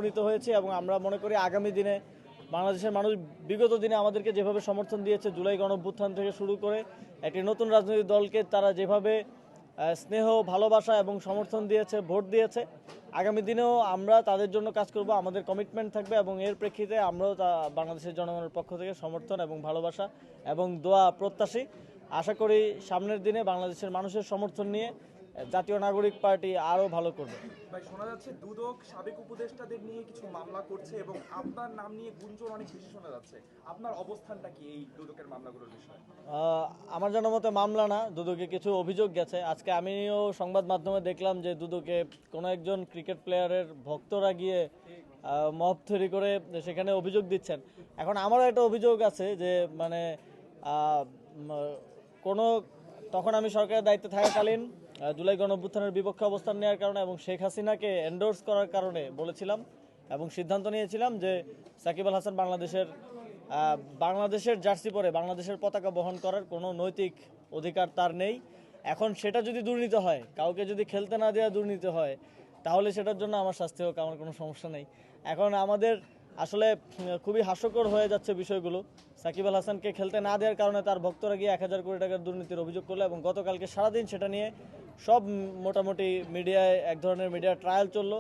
উপনীত হয়েছি এবং আমরা মনে করি আগামী দিনে বাংলাদেশের মানুষ বিগত দিনে আমাদেরকে যেভাবে সমর্থন দিয়েছে জুলাই গণঅভ্যুত্থান থেকে শুরু করে একটি নতুন রাজনৈতিক দলকে তারা যেভাবে স্নেহ ভালোবাসা এবং সমর্থন দিয়েছে, ভোট দিয়েছে, আগামী দিনেও আমরা তাদের জন্য কাজ করব। আমাদের কমিটমেন্ট থাকবে এবং এর প্রেক্ষিতে আমরাও বাংলাদেশের জনগণের পক্ষ থেকে সমর্থন এবং ভালোবাসা এবং দোয়া প্রত্যাশী। আশা করি সামনের দিনে বাংলাদেশের মানুষের সমর্থন নিয়ে জাতীয় নাগরিক পার্টি আরও ভালো করবে। ভাই, শোনা যাচ্ছে দুদক সাবেক উপদেষ্টাদের নিয়ে কিছু মামলা করছে এবং আপনার নাম নিয়ে গুঞ্জন অনেক বেশি শোনা যাচ্ছে। আপনার অবস্থানটা কি এই দুদকের মামলাগুলোর বিষয়ে? আমার জানার মতে মামলা না, দুদকে কিছু অভিযোগ গেছে। আজকে আমিও সংবাদ মাধ্যমে দেখলাম যে দুদকে কোনো একজন ক্রিকেট প্লেয়ারের ভক্তরা গিয়ে মব তৈরি করে সেখানে অভিযোগ দিচ্ছেন। এখন আমারও একটা অভিযোগ আছে যে মানে কোনো তখন আমি সরকারের দায়িত্বে থাকাকালীন জুলাই গণঅভ্যুত্থানের বিপক্ষে অবস্থান নেওয়ার কারণে এবং শেখ হাসিনাকে এন্ডোর্স করার কারণে বলেছিলাম এবং সিদ্ধান্ত নিয়েছিলাম যে সাকিব আল হাসান বাংলাদেশের জার্সি পরে বাংলাদেশের পতাকা বহন করার কোনো নৈতিক অধিকার তার নেই। এখন সেটা যদি দুর্নীতি হয়, কাউকে যদি খেলতে না দেওয়া দুর্নীতি হয়, তাহলে সেটার জন্য আমার শাস্তি হোক, আমার কোনো সমস্যা নেই। এখন আমাদের আসলে খুবই হাস্যকর হয়ে যাচ্ছে বিষয়গুলো। সাকিব আল হাসানকে খেলতে না দেওয়ার কারণে তার ভক্তরা গিয়ে 1000 কোটি টাকার দুর্নীতির অভিযোগ করলো এবং গতকালকে সারাদিন সেটা নিয়ে সব মোটামুটি মিডিয়ায় এক ধরনের মিডিয়া ট্রায়াল চললো।